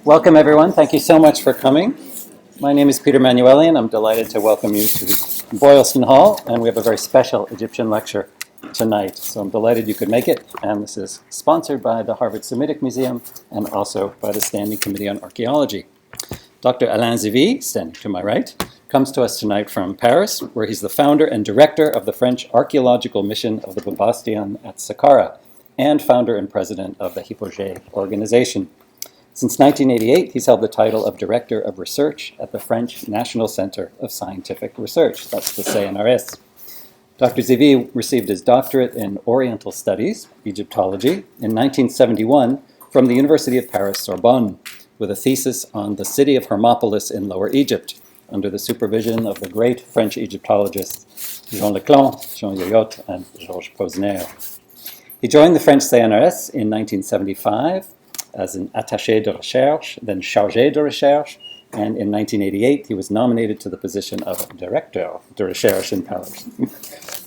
Welcome, everyone. Thank you so much for coming. My name is Peter Manueli, and I'm delighted to welcome you to Boylston Hall, and we have a very special Egyptian lecture tonight. So I'm delighted you could make it, and this is sponsored by the Harvard Semitic Museum and also by the Standing Committee on Archaeology. Dr. Alain Zivie, standing to my right, comes to us tonight from Paris, where he's the founder and director of the French archaeological mission of the Bastion at Saqqara, and founder and president of the Hypogée organization. Since 1988, he's held the title of Director of Research at the French National Center of Scientific Research, that's the CNRS. Dr. Zivie received his doctorate in Oriental Studies, Egyptology, in 1971 from the University of Paris, Sorbonne, with a thesis on the city of Hermopolis in Lower Egypt, under the supervision of the great French Egyptologists Jean Leclan, Jean Yoyot, and Georges Posner. He joined the French CNRS in 1975 as an attaché de recherche, then chargé de recherche, and in 1988 he was nominated to the position of directeur de recherche in Paris.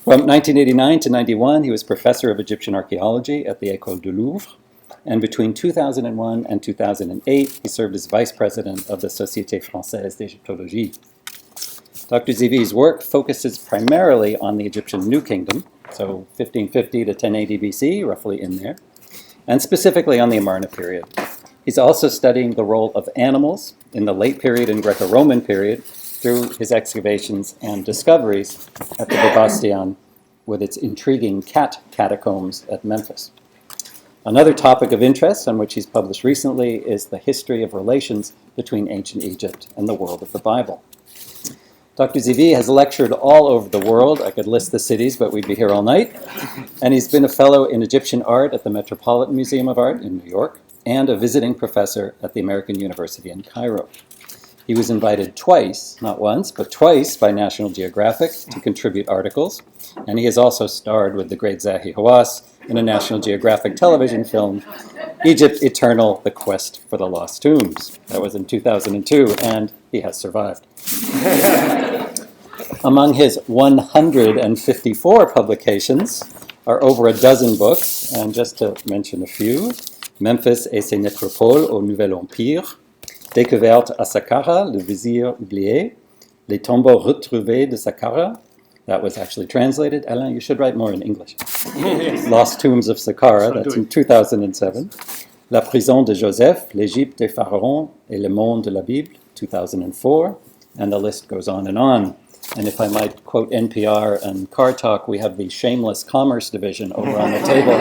From 1989 to 91, he was professor of Egyptian archaeology at the École du Louvre, and between 2001 and 2008, he served as vice president of the Société Française d'Égyptologie. Dr. Zivie's work focuses primarily on the Egyptian New Kingdom, so 1550 to 1080 BC, roughly in there, and specifically on the Amarna period. He's also studying the role of animals in the late period and Greco-Roman period through his excavations and discoveries at the Bastion with its intriguing cat catacombs at Memphis. Another topic of interest on which he's published recently is the history of relations between ancient Egypt and the world of the Bible. Dr. Zivie has lectured all over the world. I could list the cities, but we'd be here all night. And he's been a fellow in Egyptian art at the Metropolitan Museum of Art in New York and a visiting professor at the American University in Cairo. He was invited twice, not once, but twice by National Geographic to contribute articles. And he has also starred with the great Zahi Hawass in a National Geographic television film, Egypt Eternal, The Quest for the Lost Tombs. That was in 2002, and he has survived. Among his 154 publications are over a dozen books, and just to mention a few, Memphis et ses nécropoles au Nouvel Empire, Découverte à Saqqara, le vizir oublié, Les tombeaux retrouvés de Saqqara. That was actually translated. Alain, you should write more in English. Lost Tombs of Saqqara, that's in 2007. La prison de Joseph, l'Égypte des pharaons et le monde de la Bible, 2004. And the list goes on and on. And if I might quote NPR and Car Talk, we have the Shameless Commerce Division over on the table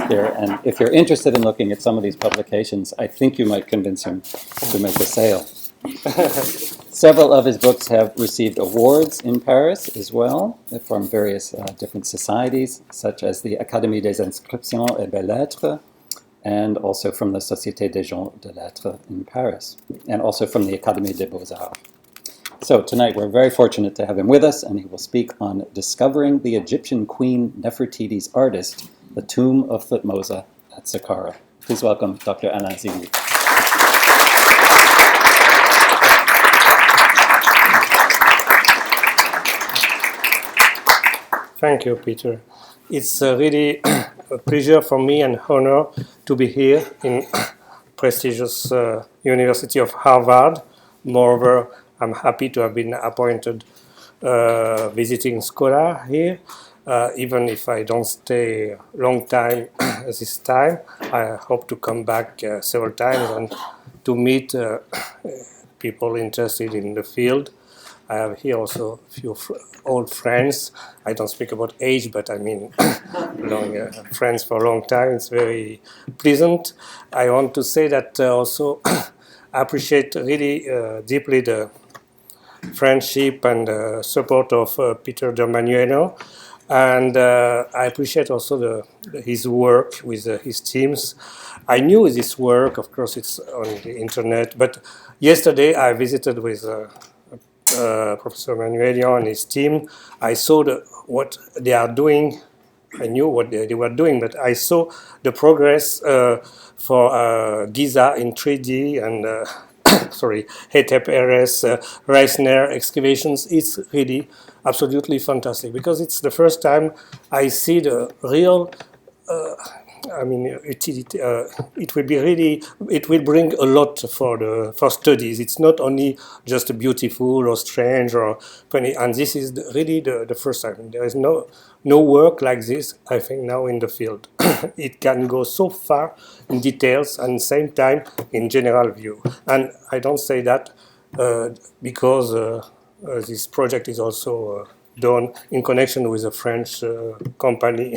here. And if you're interested in looking at some of these publications, I think you might convince him to make a sale. Several of his books have received awards in Paris as well from various different societies, such as the Académie des Inscriptions et Belles-Lettres, and also from the Société des Gens de Lettres in Paris, and also from the Académie des Beaux-Arts. So tonight we're very fortunate to have him with us, and he will speak on discovering the Egyptian Queen Nefertiti's artist, the Tomb of Thutmose at Saqqara. Please welcome Dr. Alain Zivie. Thank you, Peter. It's really a pleasure for me and honor to be here in prestigious University of Harvard. Moreover, I'm happy to have been appointed visiting scholar here. Even if I don't stay a long time this time, I hope to come back several times and to meet people interested in the field. I have here also a few old friends. I don't speak about age, but I mean friends for a long time. It's very pleasant. I want to say that also I appreciate really deeply the friendship and support of Peter de Manuelo. And I appreciate also his work with his teams. I knew this work, of course it's on the internet, but yesterday I visited with Professor Manuelian and his team. I saw what they are doing. I knew what they were doing, but I saw the progress for Giza in 3D and Hetep Eres, Reisner excavations. It's really absolutely fantastic because it's the first time I see the real I mean, utility, it will be really, it will bring a lot for studies. It's not only just beautiful or strange or funny, and this is really the first time. There is no work like this, I think, now in the field. It can go so far in details and same time in general view. And I don't say that because this project is also done in connection with a French company,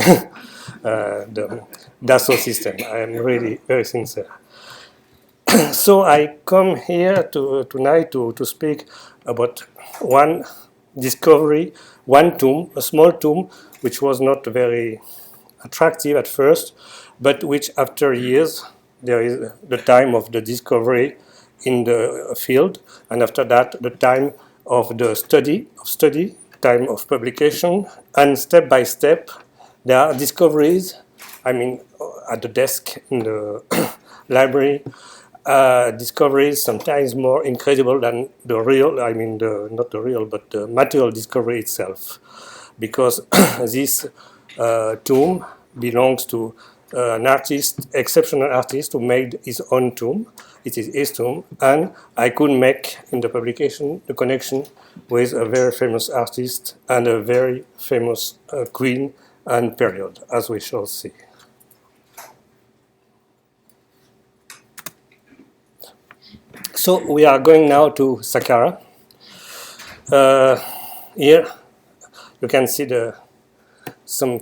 the Dassault system. I am really very sincere. So I come here tonight to speak about one discovery, one tomb, a small tomb, which was not very attractive at first, but which after years, there is the time of the discovery in the field, and after that, the time of the study, time of publication, and step by step, there are discoveries, I mean, at the desk in the library, discoveries sometimes more incredible than the real, I mean, not the real, but the material discovery itself. Because this tomb belongs to an artist, exceptional artist who made his own tomb. It is his tomb, and I could make in the publication the connection with a very famous artist and a very famous queen and period, as we shall see. So we are going now to Saqqara. Here you can see some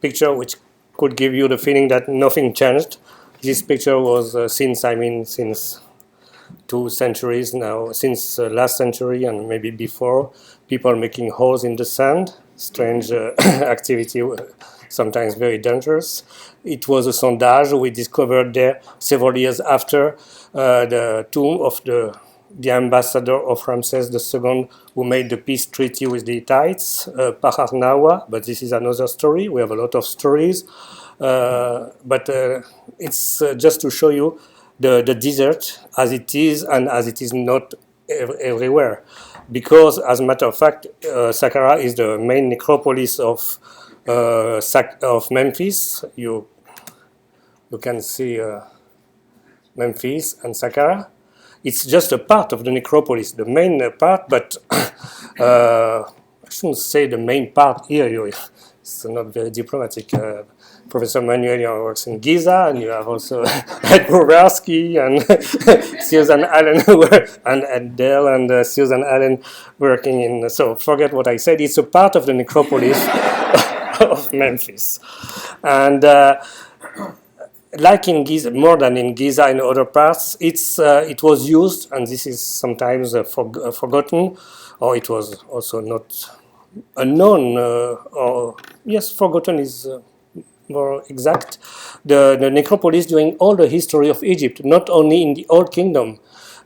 picture which could give you the feeling that nothing changed. This picture was since 2 centuries now, since last century and maybe before, people making holes in the sand, strange activity, sometimes very dangerous. It was a sondage we discovered there several years after the tomb of the ambassador of Ramses II, who made the peace treaty with the Hittites, Parrot, but this is another story. We have a lot of stories. But it's just to show you the desert as it is and as it is not everywhere. Because, as a matter of fact, Saqqara is the main necropolis of Memphis. You can see Memphis and Saqqara. It's just a part of the necropolis, the main part, but I shouldn't say the main part here. It's not very diplomatic. Professor Manuel works in Giza, and you have also Grobarski and Susan Allen and Adele and Susan Allen working in. So forget what I said. It's a part of the necropolis of Memphis, and like in Giza, more than in Giza and other parts, it was used, and this is sometimes forgotten, or it was also not unknown, or yes, forgotten is more exact, the necropolis during all the history of Egypt, not only in the Old Kingdom,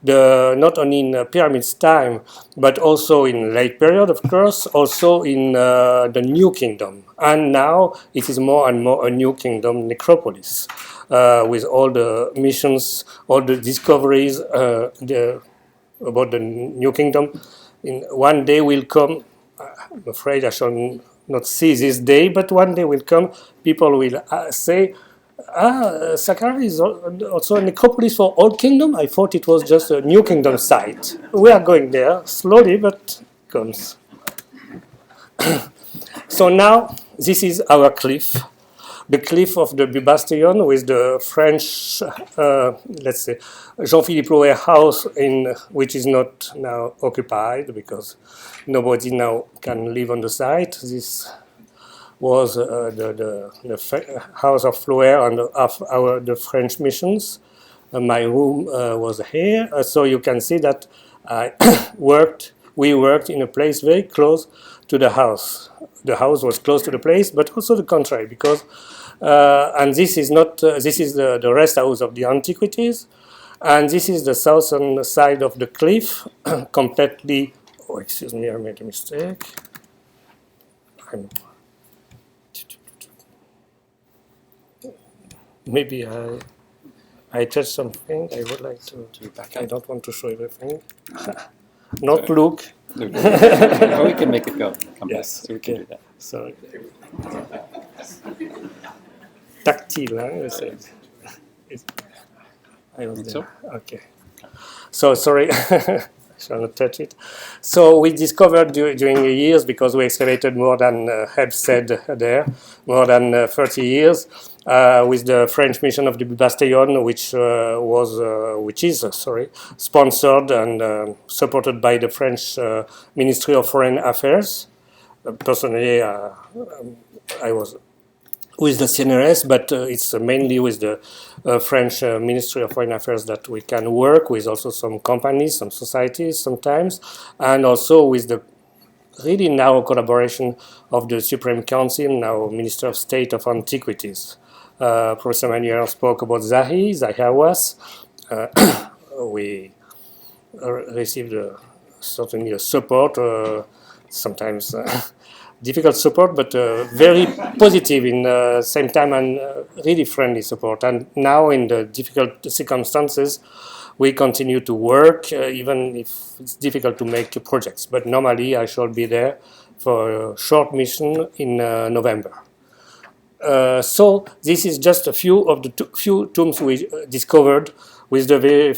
not only in pyramids time, but also in late period, of course, also in the New Kingdom. And now it is more and more a New Kingdom necropolis, with all the missions, all the discoveries about the New Kingdom. In one day will come, I'm afraid I shall not see this day, but one day will come, people will say, Saqqara is also a necropolis for Old Kingdom? I thought it was just a New Kingdom site. We are going there, slowly, but comes. So now, this is our cliff. The cliff of the Bastion with the French, let's say, Jean-Philippe Louet house, which is not now occupied because nobody now can live on the site. This was the house of Flouer and of the French missions. My room was here, so you can see that we worked in a place very close to the house. The house was close to the place, but also the contrary, because and this is not this is the rest house of the antiquities, and this is the southern side of the cliff, completely. Oh, excuse me, I made a mistake. Maybe I touched something. I would like to back. I don't want to show everything. Not look. Or we can make it go. Come yes, back. So we can do that. Sorry. tactile, huh? You say. I was Think there. so? Okay. So sorry, I shall not touch it. So we discovered during the years, because we excavated more than Heb said there, more than 30 years, with the French mission of the Bastillon, which is sponsored and supported by the French Ministry of Foreign Affairs. Personally, I was with the CNRS, but it's mainly with the French Ministry of Foreign Affairs that we can work with, also some companies, some societies sometimes, and also with the really narrow collaboration of the Supreme Council, now Minister of State of Antiquities. Professor Manuel spoke about Zahi Hawass. We received certainly a support, sometimes difficult support, but very positive in same time, and really friendly support. And now in the difficult circumstances, we continue to work, even if it's difficult to make projects. But normally I shall be there for a short mission in November. So this is just a few of the few tombs we discovered, with the very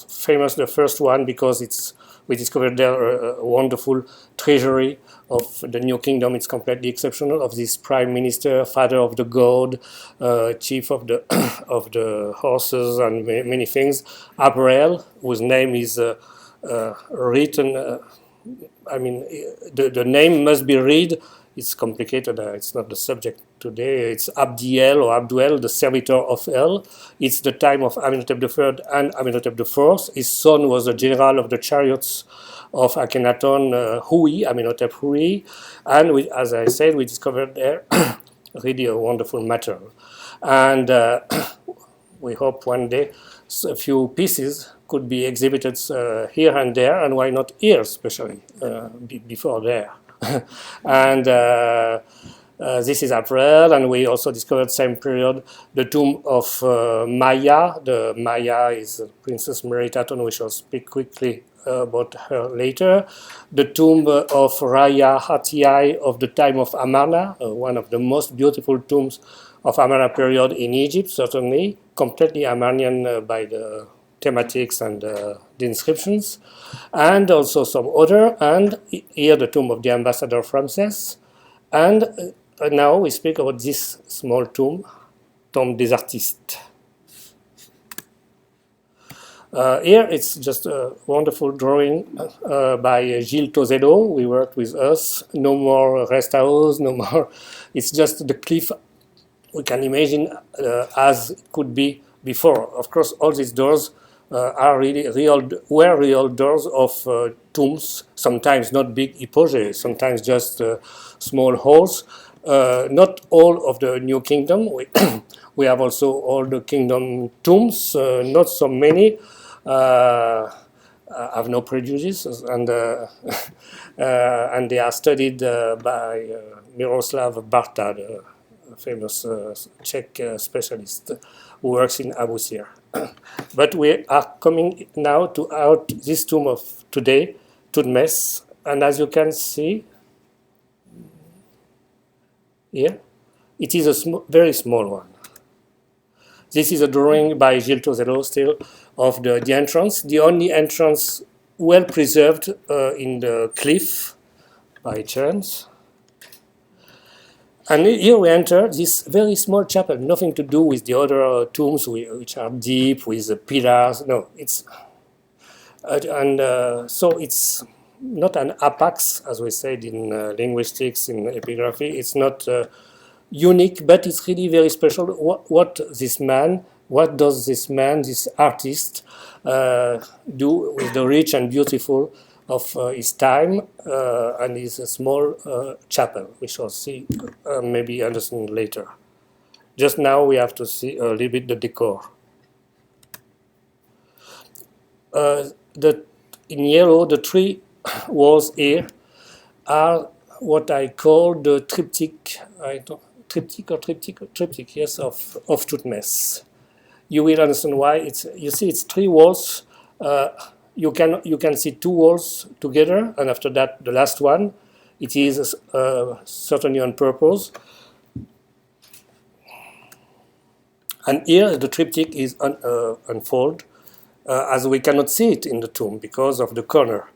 famous, the first one, because we discovered there a wonderful treasury of the New Kingdom. It's completely exceptional, of this prime minister, father of the god, chief of the of the horses, and many things. Abrael, whose name is written. I mean, the name must be read. It's complicated. It's not the subject today. It's Abdiel or Abduel, the servitor of El. It's the time of Amenhotep III and Amenhotep IV. His son was a general of the chariots of Akhenaton, Hui, Amenhotep Hui. And we, as I said, we discovered there really a wonderful material. And we hope one day a few pieces could be exhibited here and there, and why not here, especially before there. And this is April, and we also discovered same period the tomb of Maya. The Maya is Princess Meritaton. We shall speak quickly about her later. The tomb of Raya Hatiai of the time of Amarna, one of the most beautiful tombs of Amarna period in Egypt, certainly completely Amarnian by the thematics and the inscriptions, and also some other, and here the tomb of the ambassador of Ramses. And now we speak about this small tomb, Tomb des Artistes. Here it's just a wonderful drawing by Gilles Tozedo. We worked with us. No more rest house, no more. It's just the cliff we can imagine as it could be before. Of course, all these doors are really real doors of tombs, sometimes not big hypogées, sometimes just small holes. Not all of the New Kingdom. We have also all the Kingdom tombs, not so many. I have no prejudices, and they are studied by Miroslav Barta, the famous Czech specialist who works in Abu Sir. But we are coming now to this tomb of today, Thutmose, and as you can see here, it is a very small one. This is a drawing by Gilles Tozedo still of the entrance, the only entrance well preserved in the cliff by chance. And here we enter this very small chapel, nothing to do with the other tombs which are deep with pillars. No, it's so it's not an apax, as we said in linguistics, in epigraphy. It's not unique, but it's really very special. What does this man, this artist, do with the rich and beautiful of his time, and his small chapel, we shall see, maybe understand later. Just now we have to see a little bit the decor. In yellow, the three walls here are what I call the triptych. Triptych, yes, of Thutmose. You will understand why. You see, it's three walls. You can see two walls together, and after that, the last one. It is certainly on purpose. And here the triptych is unfold, as we cannot see it in the tomb because of the corner.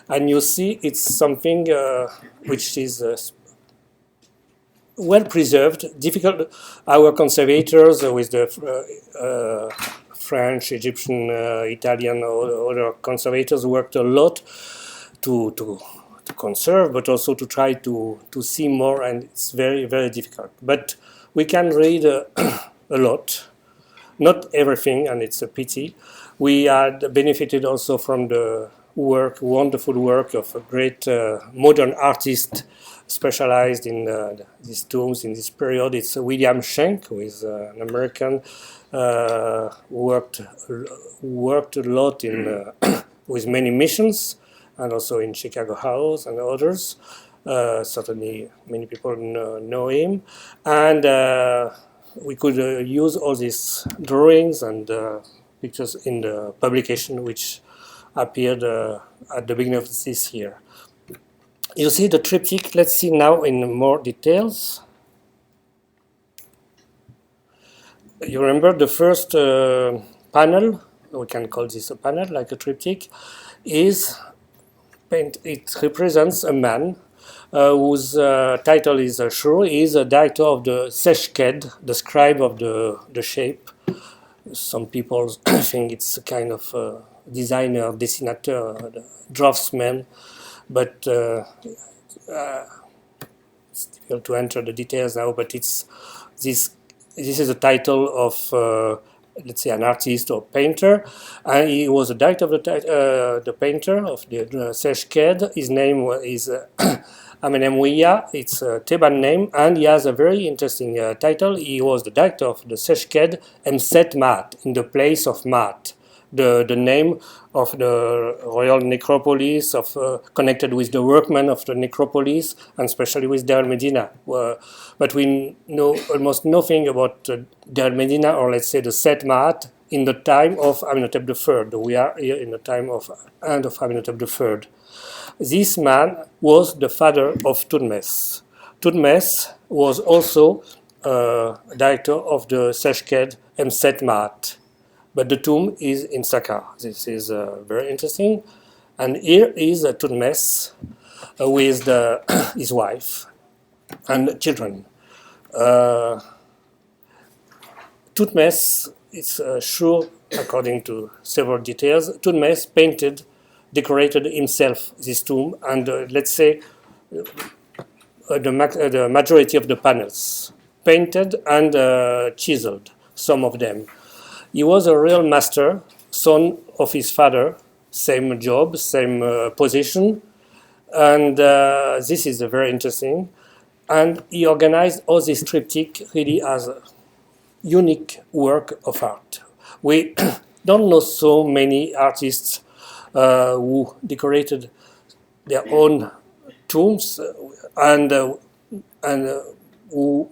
And you see it's something which is well preserved, difficult. Our conservators with the French, Egyptian, Italian, or other conservators worked a lot to conserve, but also to try to see more, and it's very, very difficult. But we can read a lot, not everything, and it's a pity. We had benefited also from the wonderful work of a great modern artist specialized in these tombs in this period. It's William Schenck, who is an American, worked a lot in with many missions, and also in Chicago House and others. Certainly, many people know him, and we could use all these drawings and pictures in the publication which appeared at the beginning of this year. You see the triptych. Let's see now in more details. You remember the first panel, we can call this a panel, like a triptych, is it represents a man whose title is sure. He is a director of the Seshked, the scribe of the shape. Some people think it's a kind of designer, dessinateur, draftsman, but it's difficult to enter the details now. But it's this is a title of let's say an artist or painter, and he was the director of the painter of the Seshked. His name is Amenemouia. It's a Theban name, and he has a very interesting title. He was the director of the Seshked Emset Mat, in the place of Mat, the name of the royal necropolis, connected with the workmen of the necropolis, and especially with Deir Medina. But we know almost nothing about Deir Medina, or let's say the Set Mat, in the time of Amenhotep III. We are here in the time of end of Amenhotep III. This man was the father of Thutmose. Thutmose was also director of the Seshked Emset Mat. But the tomb is in Saqqara. This is very interesting. And here is Thutmose with his wife and children. Thutmose is sure, according to several details, Thutmose decorated himself this tomb, and let's say the majority of the panels, painted and chiseled, some of them. He was a real master, son of his father, same job, same position, and this is very interesting. And he organized all this triptych really as a unique work of art. We don't know so many artists who decorated their own tombs and who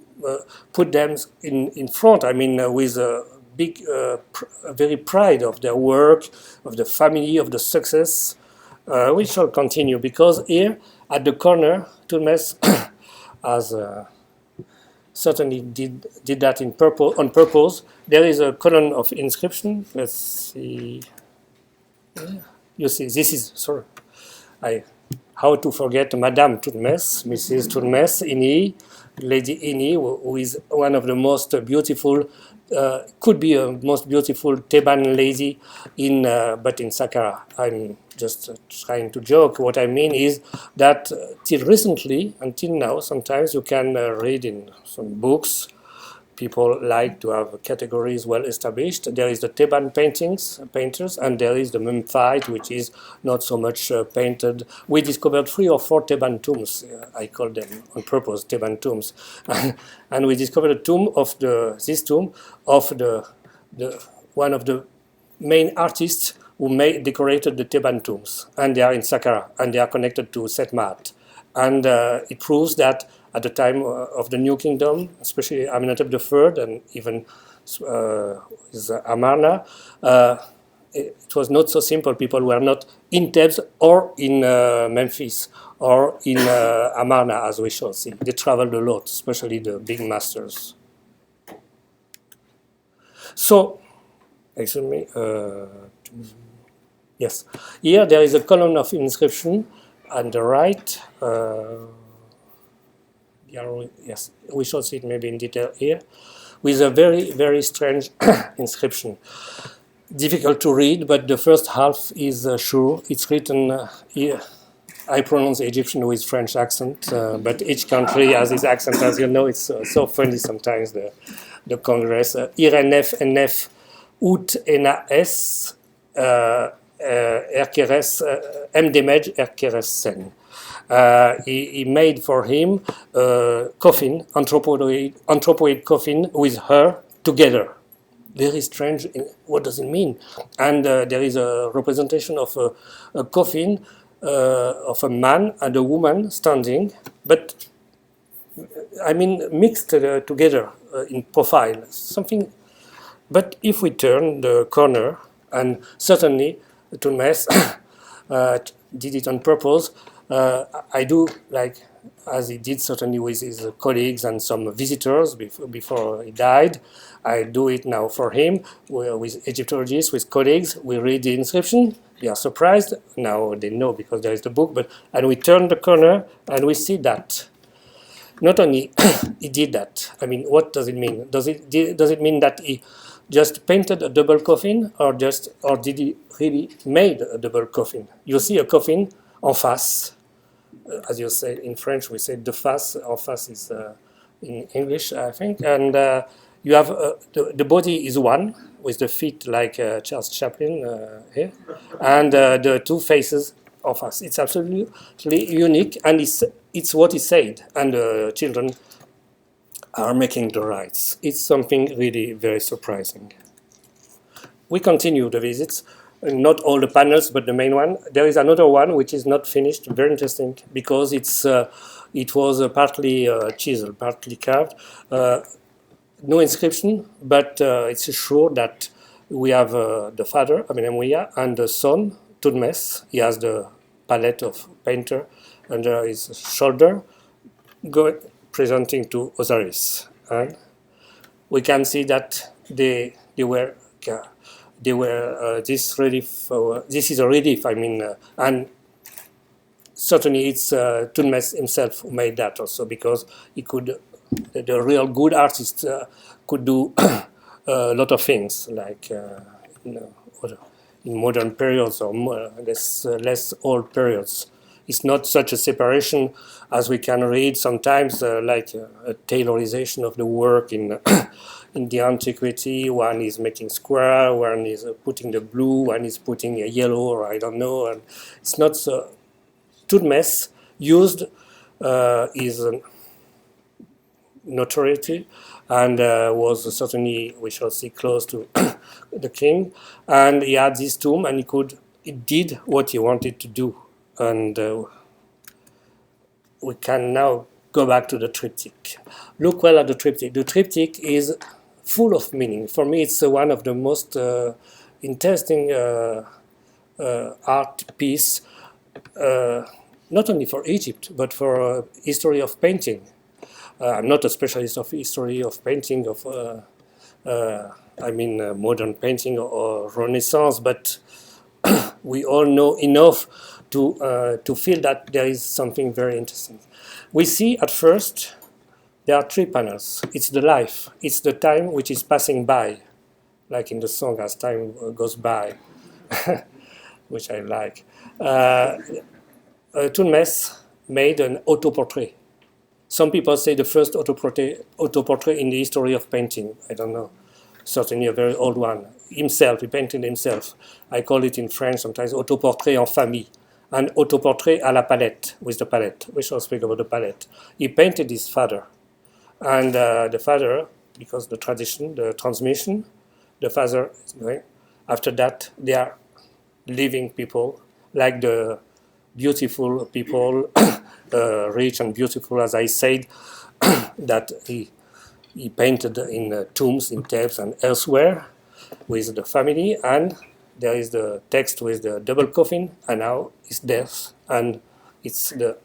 put them in front. I mean, with a big, very pride of their work, of the family, of the success. We shall continue, because here at the corner, Thutmose has certainly did that on purpose. There is a column of inscription. Let's see. You see, this is, sorry, how to forget Madame Thutmose, Mrs. Thutmose Ini, Lady Ini, who is one of the most beautiful, could be a most beautiful Theban lady but in Saqqara. I'm just trying to joke. What I mean is that till recently, until now, sometimes you can read in some books, people like to have categories well established. There is the Theban painters, and there is the Memphite, which is not so much painted. We discovered 3 or 4 Theban tombs. I call them on purpose Theban tombs, and we discovered this tomb of one of the main artists who decorated the Theban tombs, and they are in Saqqara, and they are connected to Set Mat, and it proves that at the time of the New Kingdom, especially Amenhotep III and even Amarna, it was not so simple. People were not in Thebes or in Memphis or in Amarna, as we shall see. They traveled a lot, especially the big masters. So, excuse me. Yes, here there is a column of inscription on the right. Yes, we shall see it maybe in detail here, with a very, very strange inscription. Difficult to read, but the first half is sure. It's written here. I pronounce Egyptian with French accent, but each country has its accent, as you know. It's so funny sometimes, the Congress. Irenef Enef Out Ena S Erkeres Mdemej Erkeres Sen. He made for him a coffin, anthropoid coffin with her together. Very strange. What does it mean? And there is a representation of a coffin of a man and a woman standing, but I mean mixed together in profile. Something. But if we turn the corner, and certainly Thutmose did it on purpose, I do like, as he did certainly with his colleagues and some visitors before he died. I do it now for him with Egyptologists, with colleagues. We read the inscription. They are surprised. Now they know because there is the book. And we turn the corner and we see that. Not only he did that. I mean, what does it mean? Does it mean that he just painted a double coffin, or did he really made a double coffin? You see a coffin en face. As you say in French, we say de face. En face is in English, I think. And you have the body is one with the feet like Charles Chaplin here, and the two faces of us. It's absolutely unique, and it's what he said. And the children are making the rites. It's something really very surprising. We continue the visits. Not all the panels, but the main one. There is another one which is not finished. Very interesting because it was partly chiseled, partly carved. No inscription, but it's sure that we have the father, Amenemhuia, and the son, Thutmose. He has the palette of painter under his shoulder, presenting to Osiris. And we can see that they were this relief. This is a relief. And certainly it's Thutmose himself who made that also, because he could. The real good artist could do a lot of things, like in modern periods or less old periods. It's not such a separation as we can read sometimes, like a tailorization of the work in in the antiquity. One is making square, one is putting the blue, one is putting a yellow, or I don't know. And it's not so. Thutmose used his notoriety and was certainly, we shall see, close to the king. And he had this tomb, and he did what he wanted to do. And we can now go back to the triptych. Look well at the triptych. The triptych is full of meaning. For me, it's one of the most interesting art piece, not only for Egypt, but for history of painting. I'm not a specialist of history of painting, modern painting or Renaissance, but we all know enough to feel that there is something very interesting. We see at first there are three panels. It's the life, it's the time which is passing by, like in the song As Time Goes By, which I like. Thutmose made an autoportrait. Some people say the first autoportrait in the history of painting. I don't know. Certainly a very old one. Himself, he painted himself. I call it in French sometimes autoportrait en famille. And autoportrait à la palette, with the palette. We shall speak about the palette. He painted his father. And the father, because the tradition, the transmission, the father is going. After that, they are living people, like the beautiful people, rich and beautiful, as I said, that he painted in tombs in Thebes and elsewhere with the family. And there is the text with the double coffin, and now it's death, and it's the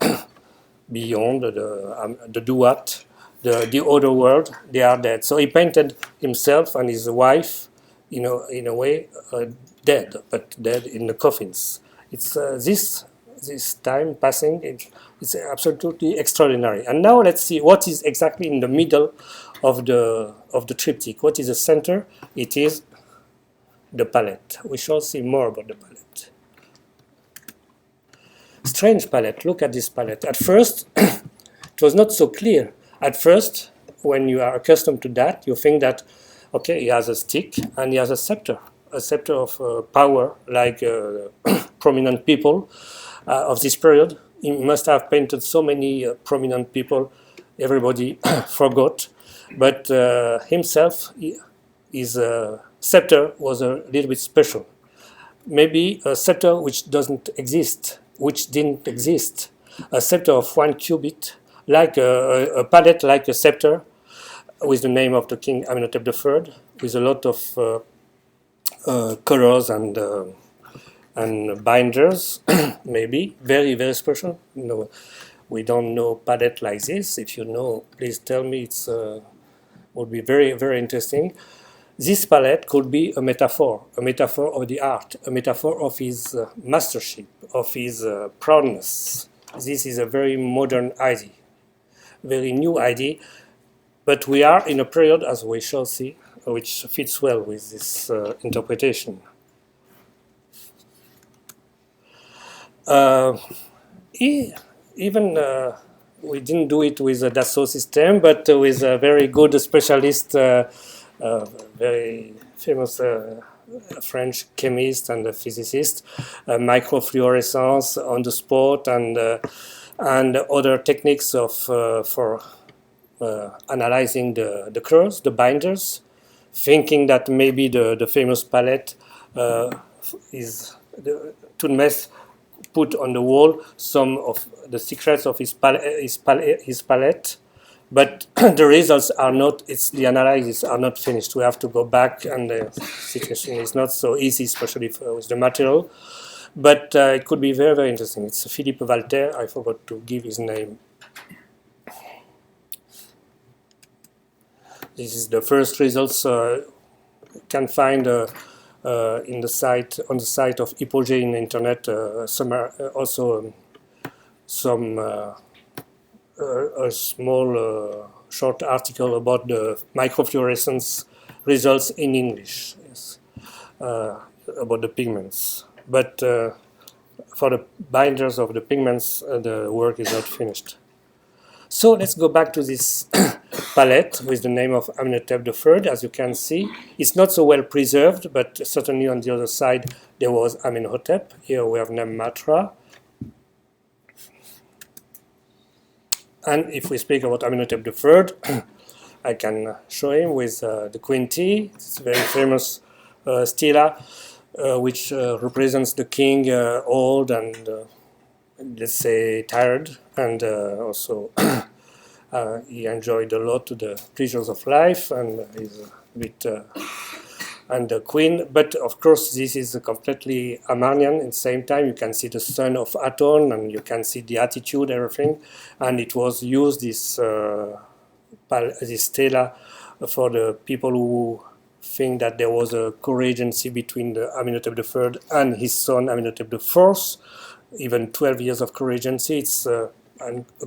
beyond the duat, the other world, they are dead. So he painted himself and his wife, in a way, dead, but dead in the coffins. It's this time passing. It's absolutely extraordinary. And now let's see what is exactly in the middle of the triptych. What is the center? It is the palette. We shall see more about the palette. Strange palette. Look at this palette. At first, it was not so clear. At first, when you are accustomed to that, you think that, okay, he has a stick and he has a scepter of power, like prominent people of this period. He must have painted so many prominent people, everybody forgot. But himself, his scepter was a little bit special. Maybe a scepter which didn't exist, a scepter of 1 cubit, like a palette, like a scepter, with the name of the king Amenhotep III, with a lot of colors and binders, maybe very, very special. No, we don't know palette like this. If you know, please tell me. It's would be very, very interesting. This palette could be a metaphor of the art, a metaphor of his mastership, of his proudness. This is a very modern idea, very new idea, but we are in a period, as we shall see, which fits well with this interpretation. Even we didn't do it with a Dassault system, but with a very good specialist, very famous French chemist and a physicist, microfluorescence on the spot, and other techniques of for analyzing the curves, the binders, thinking that maybe the famous palette is Thutmose put on the wall some of the secrets of his palette, but the results are not, the analyses are not finished. We have to go back, and the situation is not so easy, especially with the material, but it could be very, very interesting. It's Philippe Walter, I forgot to give his name. This is the first results you can find on the site of Hypogée in the internet. Also some a small short article about the microfluorescence results in English. Yes, about the pigments. But for the binders of the pigments, the work is not finished. So let's go back to this palette with the name of Amenhotep III. As you can see, it's not so well preserved, but certainly on the other side there was Amenhotep. Here we have Nematra. And if we speak about Amenhotep III, I can show him with the Queen T. It's a very famous stela, which represents the king old and let's say tired, and also he enjoyed a lot the pleasures of life, and he's a bit and the queen. But of course, this is completely Amarnian. At the same time, you can see the son of Aton, and you can see the attitude, everything, and it was used this stela for the people who think that there was a co-regency between the Amenhotep III and his son Amenhotep IV. Even 12 years of co-regency. It's a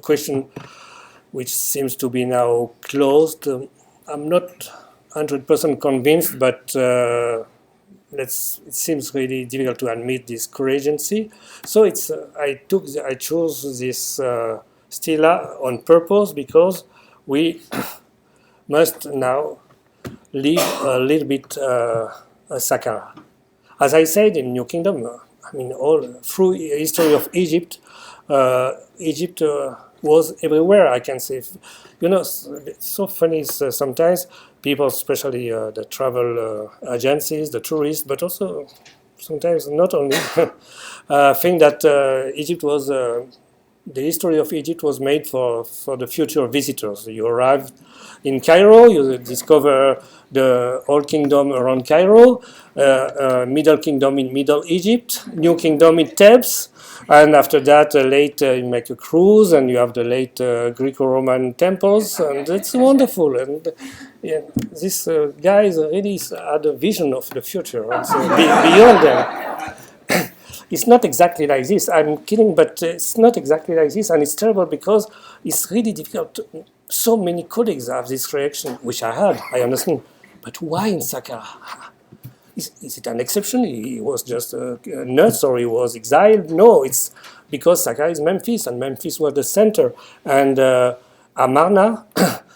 question which seems to be now closed. I'm not 100% convinced, but it seems really difficult to admit this co-regency. So it's I chose this stela on purpose because we must now leave a little bit Saqqara. As I said, in New Kingdom, I mean, all through the history of Egypt, Egypt was everywhere, I can say. You know, it's so funny sometimes people, especially the travel agencies, the tourists, but also sometimes not only, think that Egypt was the history of Egypt was made for the future visitors. You arrive in Cairo, you discover the old kingdom around Cairo, middle kingdom in Middle Egypt, new kingdom in Thebes, and after that, you make a cruise, and you have the late Greco-Roman temples, and it's wonderful. And yeah, this guys really had a vision of the future. It's, beyond them. It's not exactly like this. I'm kidding, but it's not exactly like this, and it's terrible because it's really difficult. So many colleagues have this reaction, which I had. I understand, but why in Saqqara? Is it an exception? He was just nuts, or he was exiled? No, it's because Saqqara is Memphis, and Memphis was the center. And Amarna,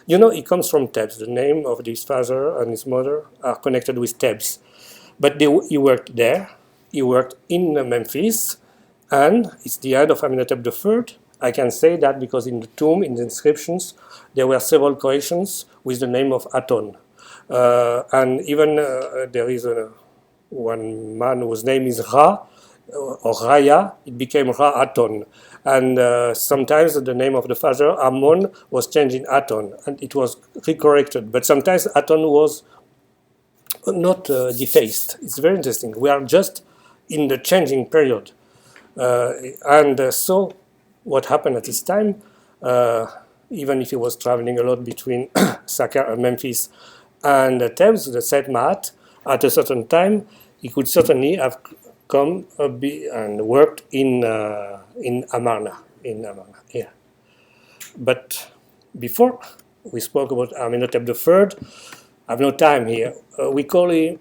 you know, he comes from Thebes. The name of his father and his mother are connected with Thebes. But he worked there. He worked in Memphis, and it's the end of Amenhotep III. I can say that because in the tomb, in the inscriptions, there were several corrections with the name of Aton. And even there is one man whose name is Ra, or Raya, it became Ra Aton. And sometimes the name of the father, Amon, was changed in Aton, and it was recorrected. But sometimes Aton was not defaced. It's very interesting. We are just in the changing period. So what happened at this time, even if he was traveling a lot between Saqqara, Memphis, and Thebes, the said Maat, at a certain time, he could certainly have come and worked in Amarna, here. But before we spoke about Amenhotep III, I have no time here. We call him,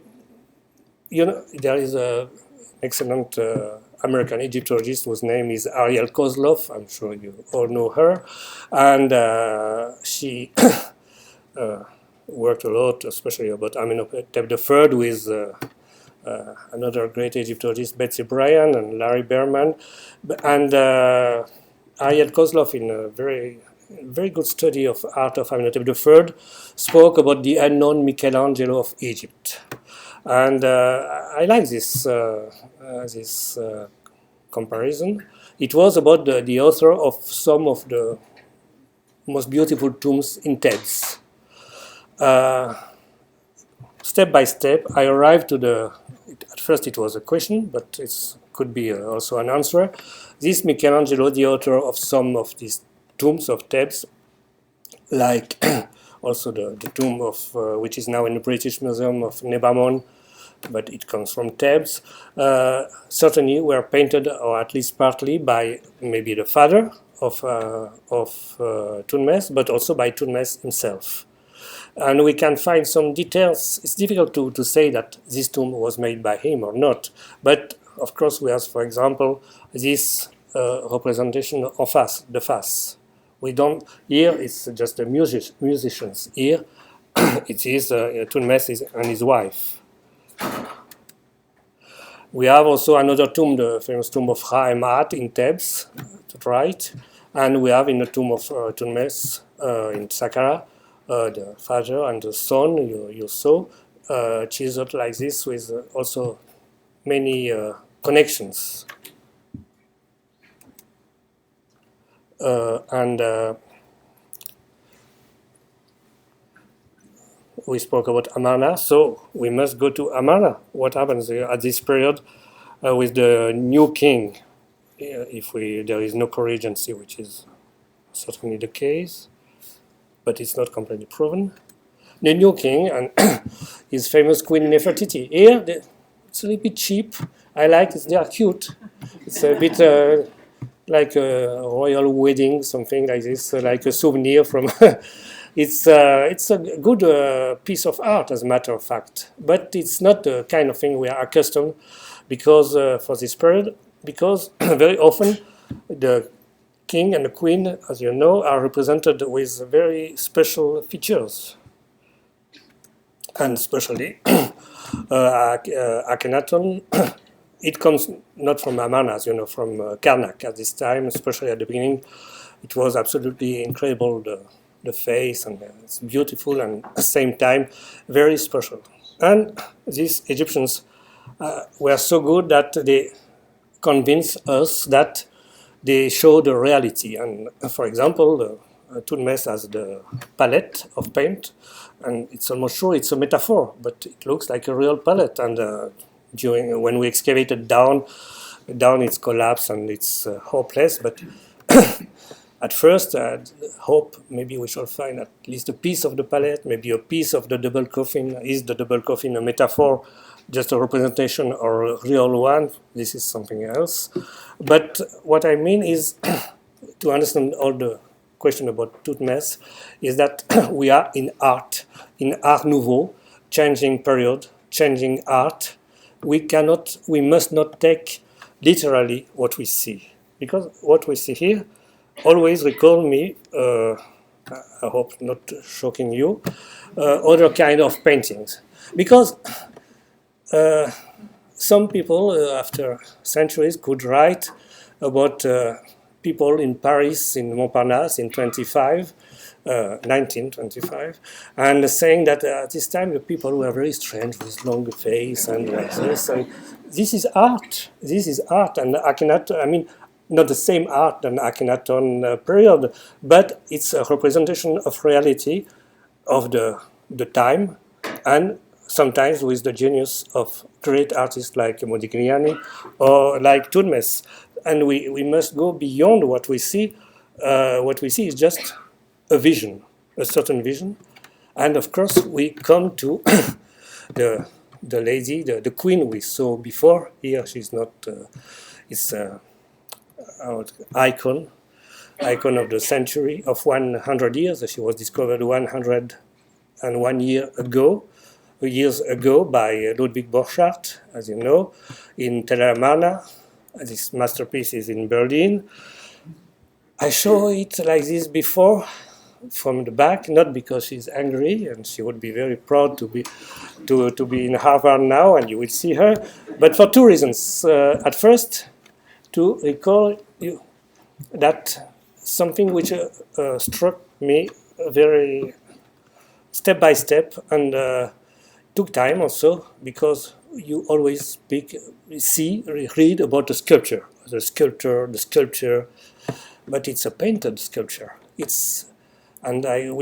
you know, there is an excellent American Egyptologist whose name is Ariel Kozlov. I'm sure you all know her. And she worked a lot, especially about Amenhotep III, with another great Egyptologist, Betsy Bryan and Larry Berman. And Ariel Kozlov, in a very good study of art of Amenhotep III, spoke about the unknown Michelangelo of Egypt. And I like this comparison. It was about the author of some of the most beautiful tombs in Thebes. Step by step, I arrived to at first it was a question, but it could be also an answer. This Michelangelo, the author of some of these tombs of Thebes, like also the tomb of, which is now in the British Museum of Nebamon, but it comes from Thebes, certainly were painted, or at least partly, by maybe the father of Thutmose, but also by Thutmose himself. And we can find some details. It's difficult to say that this tomb was made by him or not. But of course, we have, for example, this representation of us, the face. We don't, here it's just the musicians. Here it is Thutmose and his wife. We have also another tomb, the famous tomb of Himat in Thebes, to the right. And we have in the tomb of Thutmose in Saqqara, the father and the son you saw, chiseled like this, with also many connections. We spoke about Amarna, so we must go to Amarna. What happens at this period with the new king, if there is no co-regency, which is certainly the case, but it's not completely proven. The new king and his famous Queen Nefertiti. Here, it's a little bit cheap. I like it. They are cute. It's a bit like a royal wedding, something like this, like a souvenir from. It's a good piece of art, as a matter of fact, but it's not the kind of thing we are accustomed, because for this period, because very often the king and the queen, as you know, are represented with very special features, and especially Akhenaton. It comes not from Amarna, as you know, from Karnak at this time, especially at the beginning. It was absolutely incredible, the face, and it's beautiful, and at the same time very special. And these Egyptians were so good that they convinced us that they show the reality. And for example, Thutmose has the palette of paint, and it's almost sure it's a metaphor, but it looks like a real palette. And when we excavated down it's collapsed and it's hopeless. But at first, hope maybe we shall find at least a piece of the palette, maybe a piece of the double coffin. Is the double coffin a metaphor, just a representation, or a real one? This is something else. But what I mean is, to understand all the question about Thutmose, is that we are in Art Nouveau, changing period, changing art. We must not take literally what we see, because what we see here always recall me, I hope not shocking you, other kind of paintings. Because some people, after centuries, could write about people in Paris, in Montparnasse, in 1925, and saying that at this time the people were very strange with long face and like this. And this is art. This is art, and not the same art than Akhenaton period, but it's a representation of reality of the time, and sometimes with the genius of great artists like Modigliani or like Thutmose. And we must go beyond what we see. What we see is just a vision, a certain vision. And of course, we come to the lady, the queen we saw before. Here, she's not, it's our icon of the century, of 100 years. She was discovered 101 years ago by Ludwig Borchardt, as you know, in Tellermana. This masterpiece is in Berlin. I show it like this before, from the back, not because she's angry, and she would be very proud to be in Harvard now, and you will see her, but for two reasons. At first, to recall you that something which struck me very step by step, and took time also, because you always read about the sculpture, but it's a painted sculpture. We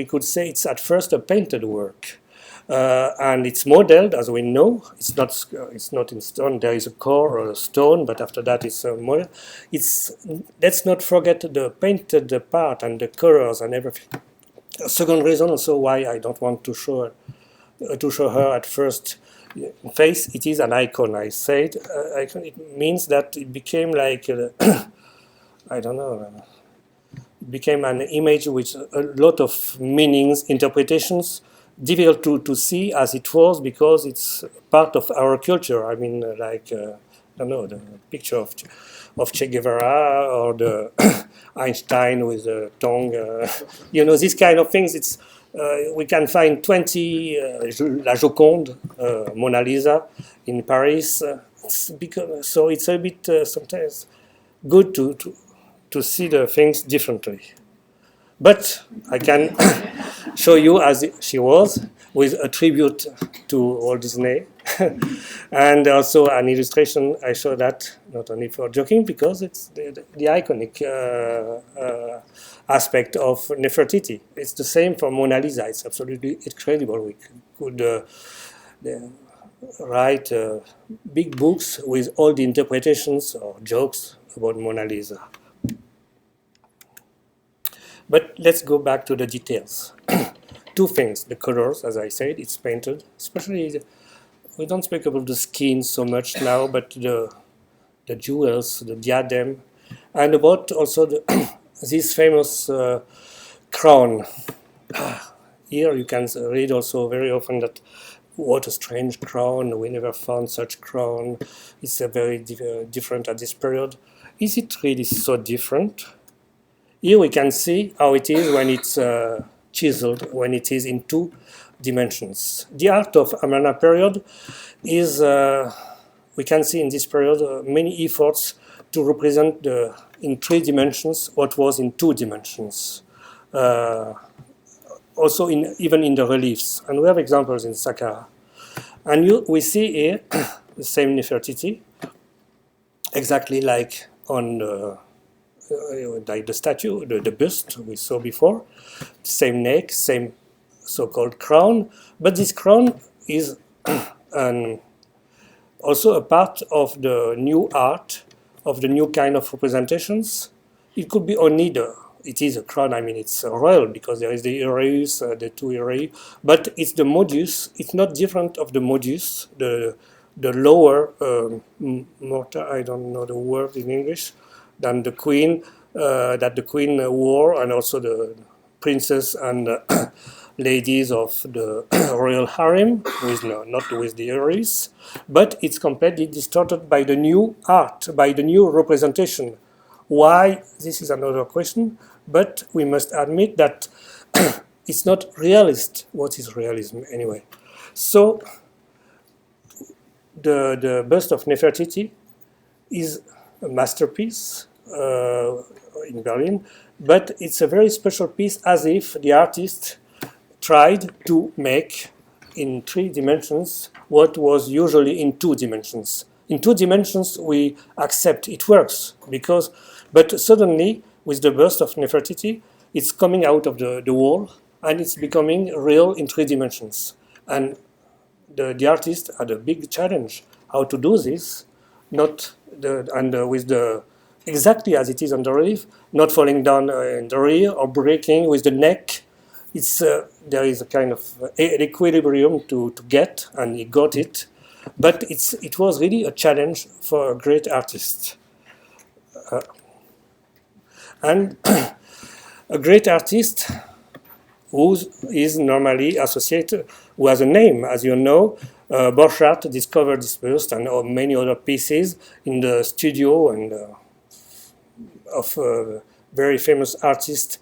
could say it's at first a painted work, and it's modeled, as we know. It's not in stone. There is a core or a stone, but after that it's a model. Let's not forget the painted part and the colors and everything. A second reason also why I don't want to show her at first face. It is an icon. I said icon. It means that it became like I don't know. It became an image with a lot of meanings, interpretations, difficult to see as it was, because it's part of our culture. I mean, like I don't know, the picture of Che Guevara, or the Einstein with the tongue. These kind of things. It's we can find 20 La Joconde, Mona Lisa in Paris. So it's a bit sometimes good to see the things differently. But I can show you as she was, with a tribute to Walt Disney. And also an illustration. I show that not only for joking, because it's the iconic aspect of Nefertiti. It's the same for Mona Lisa. It's absolutely incredible. We could write big books with all the interpretations or jokes about Mona Lisa. But let's go back to the details. Two things: the colors, as I said, it's painted. Especially, we don't speak about the skin so much now, but the jewels, the diadem, and about also this famous crown. Here you can read also very often that, what a strange crown, we never found such crown. It's very different at this period. Is it really so different? Here we can see how it is when it's chiseled, when it is in 2 dimensions. The art of Amarna period is, we can see in this period many efforts to represent in 3 dimensions what was in 2 dimensions. Also even in the reliefs. And we have examples in Saqqara. And we see here the same Nefertiti, exactly like on like the statue, the bust we saw before, same neck, same so-called crown, but this crown is also a part of the new art, of the new kind of representations. It could be only it is a crown, I mean it's royal because there is the earrings, the two earrings, but it's the modus, it's not different of the modus, the lower mortar, I don't know the word in English, than the queen, that the queen wore, and also the princess and ladies of the royal harem, not with the earrings, but it's completely distorted by the new art, by the new representation. Why? This is another question, but we must admit that it's not realist. What is realism anyway? So the bust of Nefertiti is a masterpiece in Berlin, but it's a very special piece, as if the artist tried to make in 3 dimensions what was usually in 2 dimensions. In 2 dimensions we accept it works, but suddenly with the bust of Nefertiti it's coming out of the wall and it's becoming real in 3 dimensions. And the artist had a big challenge how to do this, with the exactly as it is on the relief, not falling down in the rear or breaking with the neck. There is a kind of equilibrium to get, and he got it. But it was really a challenge for a great artist. And a great artist who is normally associated, who has a name, as you know. Borchardt discovered this bust and many other pieces in the studio and of a very famous artist,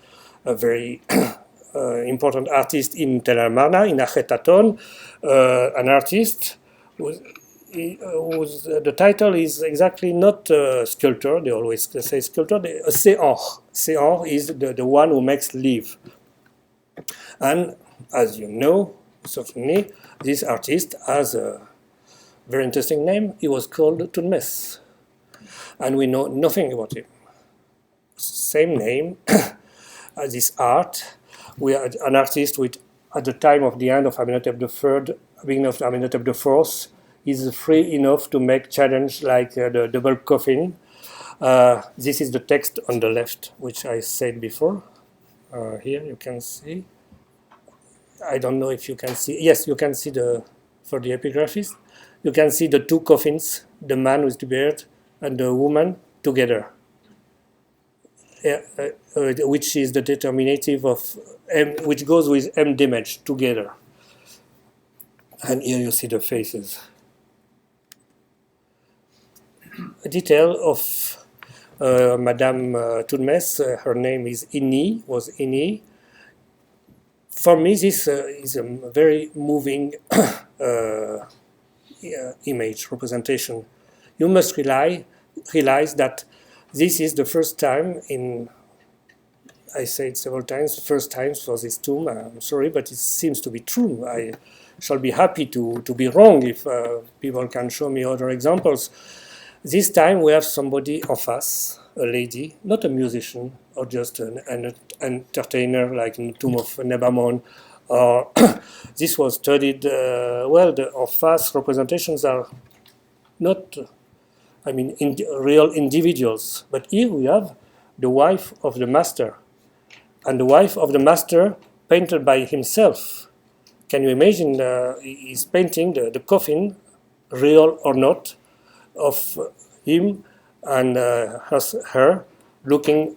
a very important artist in Tel Amarna, in Achetaton, an artist the title is exactly not sculptor, they always say sculptor, séant. Séant is the one who makes live. And as you know, certainly, this artist has a very interesting name. He was called Thutmose. And we know nothing about him. Same name as this art. We are an artist with, at the time of the end of Amenhotep III, beginning of Amenhotep IV, is free enough to make challenge like the double coffin. This is the text on the left, which I said before. Here you can see. I don't know if you can see. Yes, you can see for the epigraphist. You can see the 2 coffins, the man with the beard and the woman together, which is the determinative of M, which goes with M damage together. And here you see the faces. A detail of Madame Thutmose, her name is was Ini. For me, this is a very moving image, representation. You must realize that this is the first time I say it several times, first times for this tomb. I'm sorry, but it seems to be true. I shall be happy to be wrong if people can show me other examples. This time we have somebody of us, a lady, not a musician or just an entertainer like in the Tomb of Nebamon. Or this was studied, the of us representations are not, real individuals. But here we have the wife of the master. And the wife of the master painted by himself. Can you imagine he's painting the coffin, real or not, of him and her looking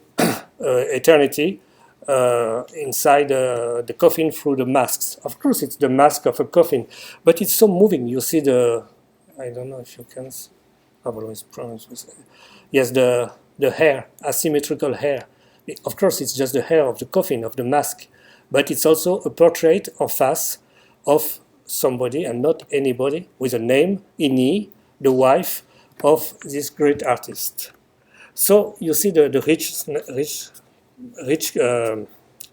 eternity inside the coffin through the masks. Of course, it's the mask of a coffin, but it's so moving. You see I don't know if you can see, yes, the hair, asymmetrical hair. Of course, it's just the hair of the coffin, of the mask, but it's also a portrait of us, of somebody and not anybody, with a name, Ini, the wife of this great artist. So you see the rich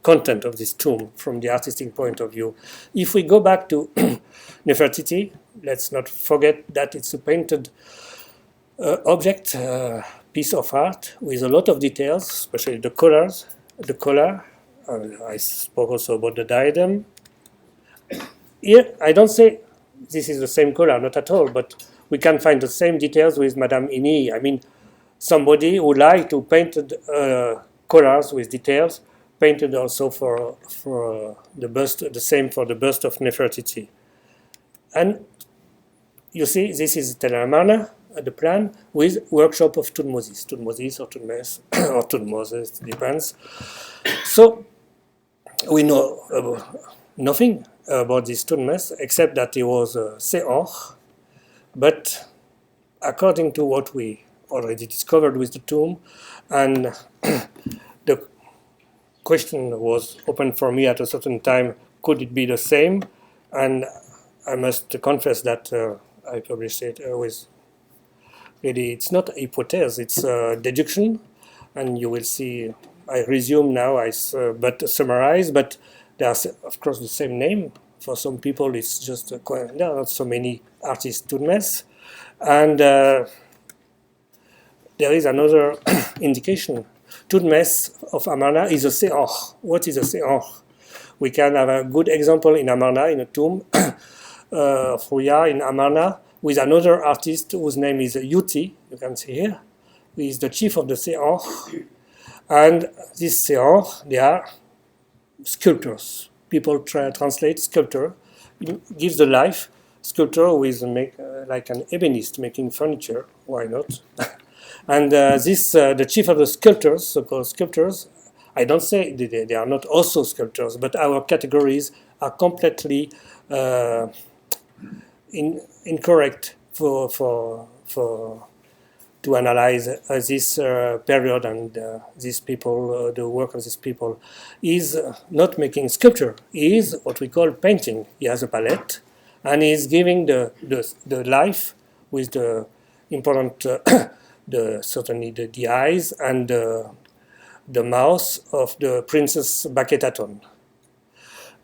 content of this tomb from the artistic point of view. If we go back to Nefertiti, let's not forget that it's a painted object, piece of art with a lot of details, especially the colors, the color. I spoke also about the diadem. Here, I don't say this is the same color, not at all, but we can find the same details with Madame Ini. I mean, somebody who liked to paint colors with details, painted also for the bust, the same for the bust of Nefertiti. And you see, this is Tel Amarna, the plan, with workshop of Thutmose or Thutmose, or Thutmose, it depends. So we know nothing about this Thutmose except that he was a Seor, but according to what we already discovered with the tomb, and the question was open for me at a certain time, could it be the same? And I must confess that I published it with, really, it's not a hypothesis, it's a deduction, and you will see, I resume now, but summarize, but there's of course the same name. For some people it's just, there are not so many artists Thutmose, and there is another indication. Thutmose of Amarna is a Seor. What is a Seor? We can have a good example in Amarna, in a tomb of Ruya in Amarna, with another artist whose name is Yuti, you can see here, who is the chief of the Seor. And this Seor, they are sculptors. People translate sculptor, it gives the life. Sculptor who is like an ebonist making furniture, why not? And the chief of the sculptors, so-called sculptors, I don't say they are not also sculptors, but our categories are completely incorrect to analyze this period and these people, the work of these people. Is not making sculpture, he is what we call painting. He has a palette, and he is giving the life with the important, certainly the eyes and the mouth of the Princess Baketaton.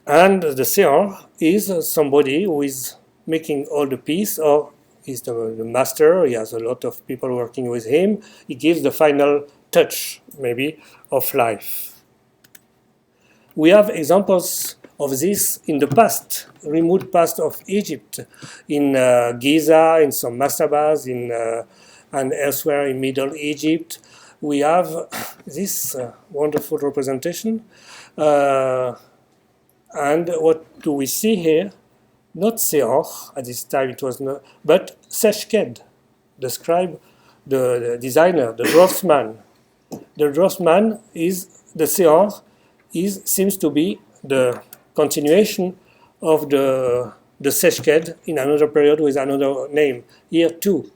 And the Seor is somebody who is making all the piece, or is the master. He has a lot of people working with him. He gives the final touch, maybe, of life. We have examples of this in the past, remote past of Egypt, in Giza, in some mastabas, and elsewhere in Middle Egypt. We have this wonderful representation. And what do we see here? Not Seor, at this time it was not, but Seshked, the scribe, the designer, the draftsman. The draftsman is, the Seor seems to be the continuation of the Seshked in another period with another name, here too.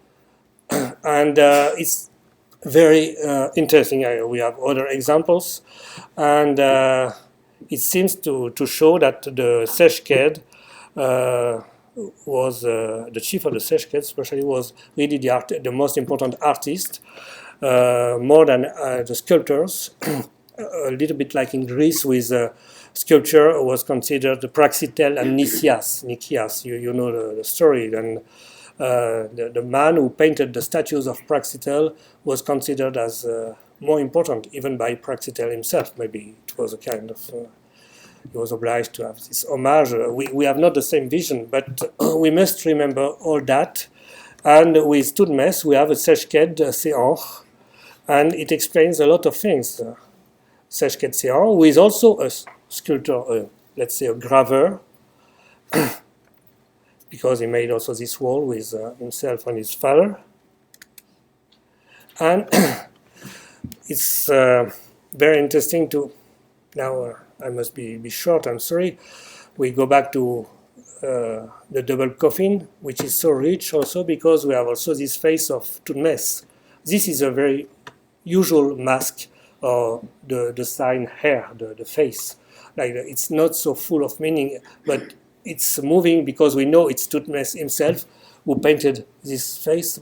And it's very interesting. We have other examples, and it seems to show that the Seshked was the chief of the Seshked, especially, was really the most important artist, more than the sculptors. A little bit like in Greece, with sculpture was considered the Praxitele and Nicias. You know the story. And the man who painted the statues of Praxitele was considered as more important, even by Praxitele himself. Maybe it was a kind of, he was obliged to have this homage. We have not the same vision, but we must remember all that. And with Thutmose, we have a Seshked Seor, and it explains a lot of things. Seshked Seor, who is also a sculptor, let's say a graver, because he made also this wall with himself and his father. And it's very interesting to, now I must be short, I'm sorry. We go back to the double coffin, which is so rich also because we have also this face of Thutmose. This is a very usual mask, or the sign hair, the face. Like, it's not so full of meaning, but it's moving because we know it's Thutmose himself who painted this face,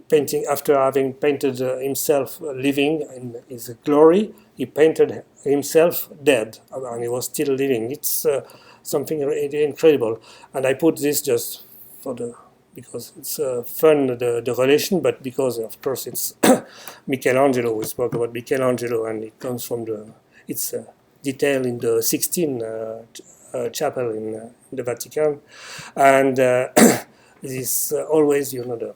painting after having painted himself living in his glory. He painted himself dead, and he was still living. It's something really incredible. And I put this just for the because it's fun, the relation, but because, of course, it's Michelangelo. We spoke about Michelangelo, and it comes from it's detail in the 16 chapel in the Vatican. And this always, the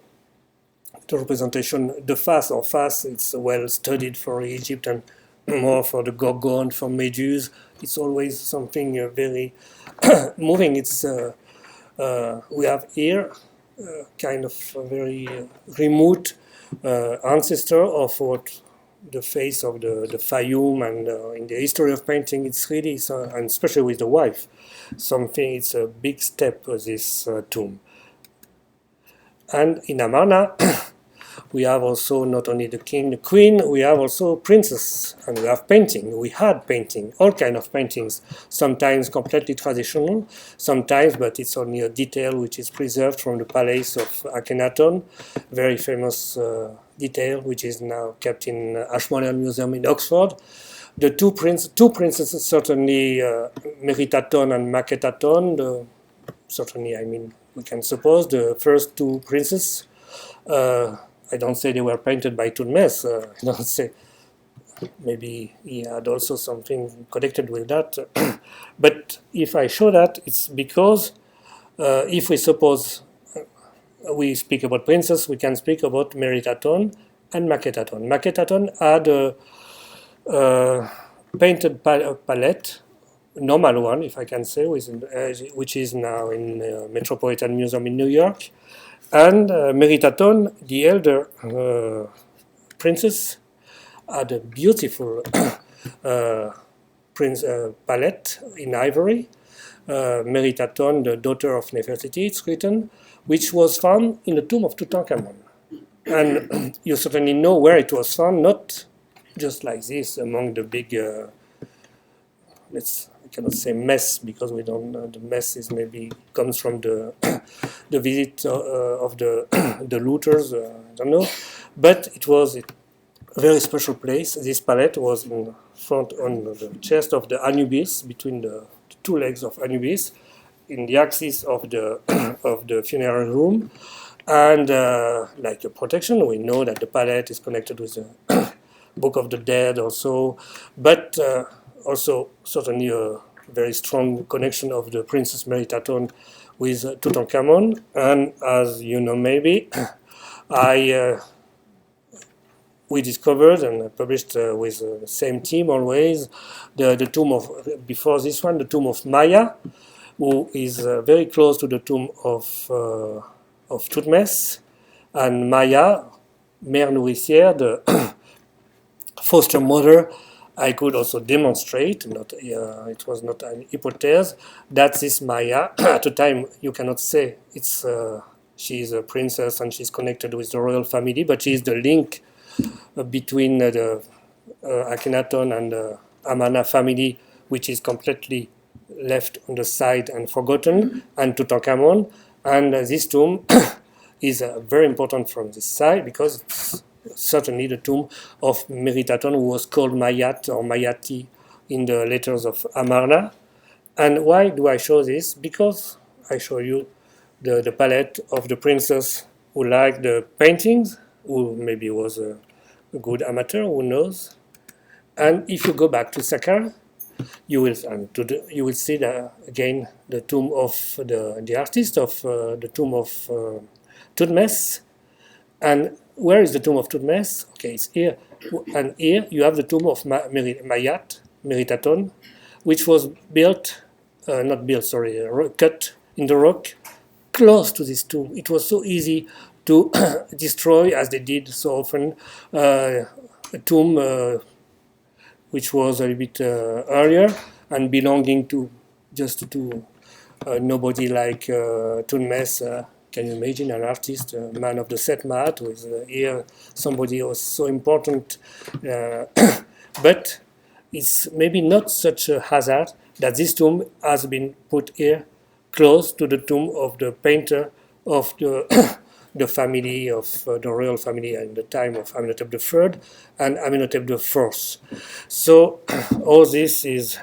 representation, the face, it's well studied for Egypt and more for the Gorgon, for Meduse. It's always something very moving. It's we have here kind of a very remote ancestor of what the face of the Fayum, and in the history of painting, it's really, and especially with the wife, something. It's a big step, this tomb. And in Amarna, we have also not only the king, the queen, we have also princess, and we have painting. We had painting, all kind of paintings, sometimes completely traditional, sometimes, but it's only a detail which is preserved from the palace of Akhenaton, very famous detail, which is now kept in Ashmolean Museum in Oxford. The two princesses, certainly Meritaton and Maketaton, certainly, I mean, we can suppose the first two princes. I don't say they were painted by Thutmose. I don't say, maybe he had also something connected with that. But if I show that, it's because if we suppose we speak about princess, we can speak about Meritaton and Maketaton. Maketaton had a painted palette, normal one, if I can say, which is now in Metropolitan Museum in New York. And Meritaton, the elder princess, had a beautiful palette in ivory. Meritaton, the daughter of Nefertiti, it's written, which was found in the tomb of Tutankhamun. And you certainly know where it was found, not just like this among the big, I cannot say mess, because we don't know, the mess is maybe comes from the the visit of the looters, I don't know. But it was a very special place. This palette was in front on the chest of the Anubis, between the two legs of Anubis, in the axis of the of the funeral room. And like a protection, we know that the palette is connected with the Book of the Dead also, but also certainly a very strong connection of the Princess Meritaton with Tutankhamun. And as you know, maybe, we discovered and published with the same team always the tomb of, before this one, the tomb of Maya, who is very close to the tomb of Thutmose. And Maya, mère nourricière, the foster mother, I could also demonstrate, it was not an hypothesis, that this Maya, at the time you cannot say it's she is a princess and she's connected with the royal family, but she is the link between the Akhenaton and the Amarna family, which is completely left on the side and forgotten, and Tutankhamun. And this tomb is very important from this side, because it's certainly the tomb of Meritaton, who was called Mayat or Mayati in the letters of Amarna. And why do I show this? Because I show you the palette of the princess who liked the paintings, who maybe was a good amateur, who knows. And if you go back to Saqqara, you will see again the tomb of the artist of the tomb of Thutmose. And where is the tomb of Thutmose? Okay, it's here. And here you have the tomb of Mayat, Meritaton, which was built, cut in the rock close to this tomb. It was so easy to destroy, as they did so often, a tomb which was a little bit earlier and belonging to nobody like Thutmose. Can you imagine an artist, a man of the set mat, with here somebody who was so important? But it's maybe not such a hazard that this tomb has been put here, close to the tomb of the painter of the family of the royal family in the time of Amenhotep III and Amenhotep IV. So all this is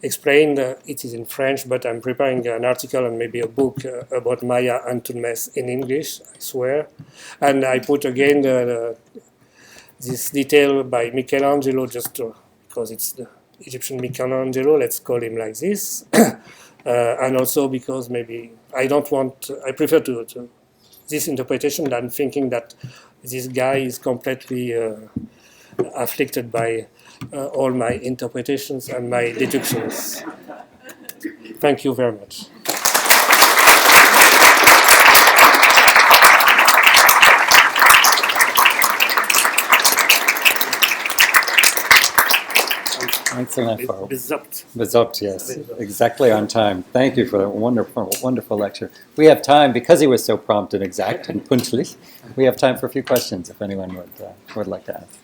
explain. It is in French, but I'm preparing an article and maybe a book about Maya and Thutmose in English, I swear. And I put again this detail by Michelangelo just because it's the Egyptian Michelangelo, let's call him like this. And also because maybe I prefer to this interpretation than thinking that this guy is completely afflicted by all my interpretations and my deductions. Thank you very much. Excellent. Bezopt. Yes, exactly on time. Thank you for that wonderful, wonderful lecture. We have time, because he was so prompt and exact and pünktlich, we have time for a few questions if anyone would like to ask.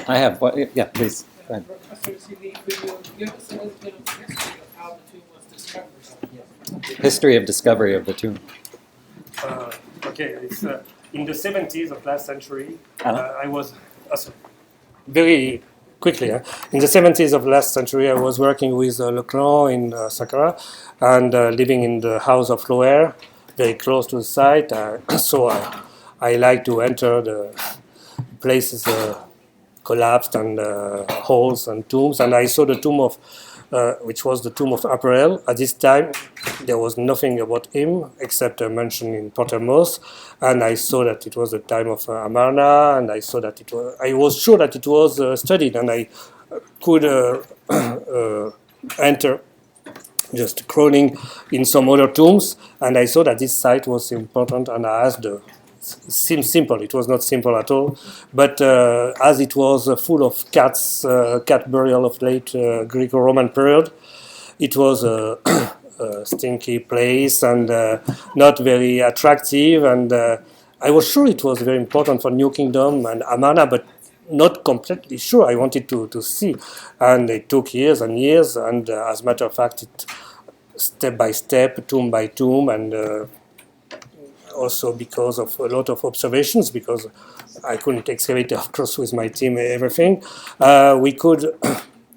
I have, yeah, please. Go ahead. Professor Zivie, could you give us a little bit of history of how the tomb was discovered? History of discovery of the tomb. Okay, it's in the 70s of last century. I was very quickly. In the 70s of last century, I was working with Leclerc in Saqqara and living in the house of Loer, very close to the site. So I like to enter the places collapsed and holes and tombs. And I saw the tomb of, which was the tomb of Parrot. At this time, there was nothing about him except a mention in Thutmose. And I saw that it was the time of Amarna, and I saw that it was. I was sure that it was studied, and I could enter just crawling in some other tombs, and I saw that this site was important, and I asked the. It seems simple. It was not simple at all, but as it was full of cats, cat burial of late Greco-Roman period, it was a stinky place and not very attractive. And I was sure it was very important for New Kingdom and Amarna, but not completely sure. I wanted to see, and it took years and years. And as a matter of fact, it step by step, tomb by tomb, and also because of a lot of observations, because I couldn't excavate, of course, with my team everything, we could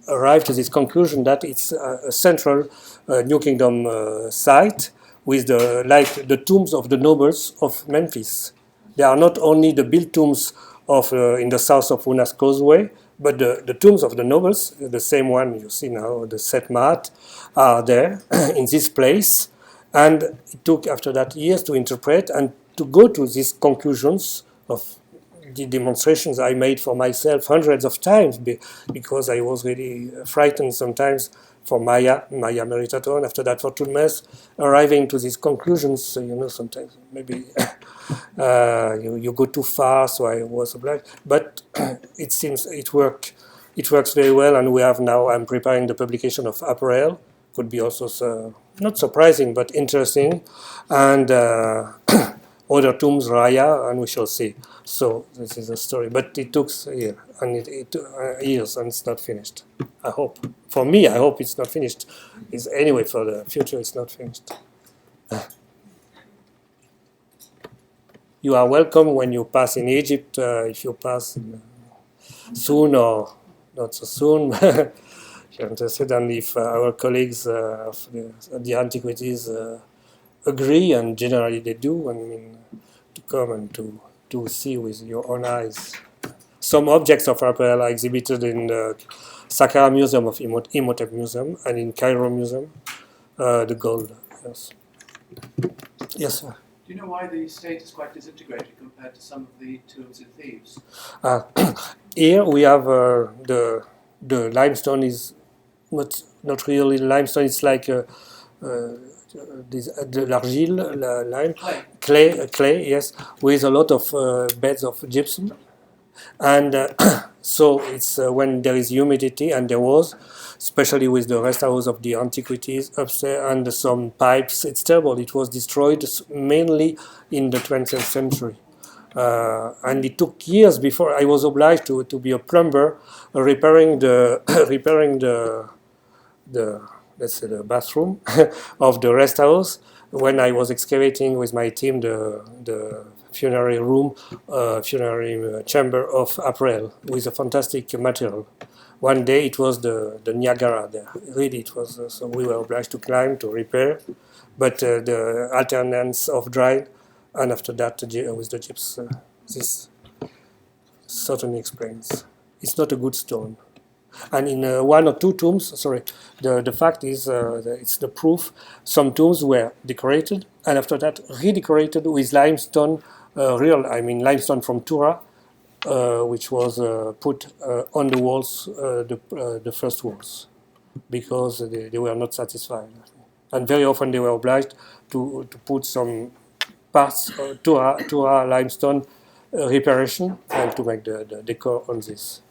arrive to this conclusion that it's a central New Kingdom site with the tombs of the nobles of Memphis. They are not only the built tombs of in the south of Unas Causeway, but the tombs of the nobles, the same one you see now, the Set Mat, are there in this place. And it took after that years to interpret and to go to these conclusions of the demonstrations I made for myself hundreds of times because I was really frightened sometimes for Maya Meritaton, after that for Thutmose, arriving to these conclusions, sometimes maybe you go too far, so I was obliged. But it seems it works very well, and we have now, I'm preparing the publication of Apparel, could be also not surprising, but interesting, and other tombs, Raya, and we shall see. So this is a story, but it took years, and it's not finished. I hope. For me, I hope it's not finished. Anyway, for the future, it's not finished. You are welcome when you pass in Egypt, if you pass soon or not so soon. If you're interested, and if our colleagues of the antiquities agree, and generally they do, I mean, to come and to see with your own eyes. Some objects of Raphael are exhibited in the Saqqara Museum of Imhotep Museum and in Cairo Museum, the gold. Yes. Yes, sir. Do you know why the state is quite disintegrated compared to some of the tombs in Thebes? Here we have the limestone is not really limestone. It's like the l'argile, lime, clay, yes, with a lot of beds of gypsum, and so it's when there is humidity, and there was, especially with the rest house of the antiquities upstairs and some pipes. It's terrible. It was destroyed mainly in the 20th century. And it took years before I was obliged to be a plumber, repairing the that's the bathroom of the rest house. When I was excavating with my team the funerary room, funerary chamber of April with a fantastic material. One day it was the Niagara there. Really, it was so we were obliged to climb to repair, but the alternance of dry, and after that with the gyps, this certainly explains. It's not a good stone. And in one or two tombs, sorry, the fact is it's the proof. Some tombs were decorated, and after that redecorated with limestone, limestone from Tura, which was put on the walls, the first walls, because they were not satisfied. And very often they were obliged to put some parts Tura limestone reparation and to make the decor on this.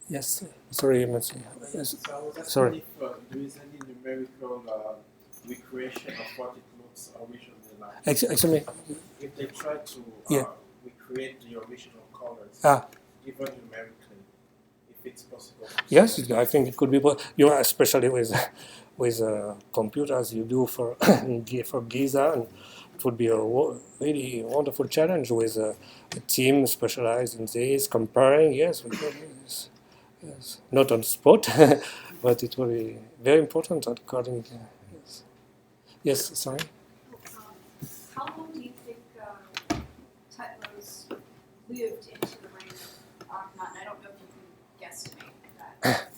Yes, sorry, Matthew. Yes. So I was asking Sorry. if there is any numerical recreation of what it looks originally like. Actually, If they try to Yeah. recreate the original colors, ah, even numerically, if it's possible. yes, I think it could be. You know, especially with computers, you do for for Giza, and it would be a really wonderful challenge with a team specialized in this, comparing. Yes, we could. Yes. Not on spot, but it will be very important according. Yes. Yes. Sorry. How long do you think Thutmose lived into the reign of Akhenaten? I don't know if you can guesstimate that.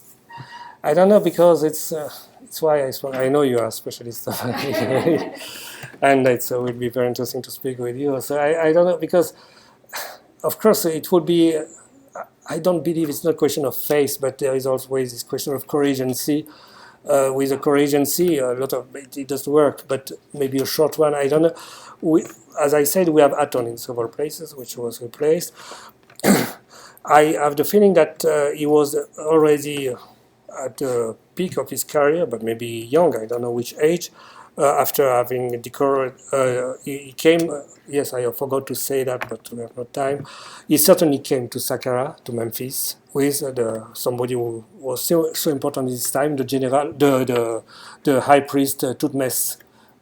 I don't know because it's why I know you are a specialist, and it would be very interesting to speak with you. So I don't know because, of course, it would be. I don't believe it's not a question of faith, but there is always this question of courageancy. With a courageancy, a lot of it does work, but maybe a short one. I don't know. As I said, we have Aton in several places, which was replaced. I have the feeling that he was already at the peak of his career, but maybe young. I don't know which age. After having decorated, he came. Yes, I forgot to say that, but we have no time. He certainly came to Saqqara, to Memphis, with somebody who was so important at this time, the general, the high priest Thutmose,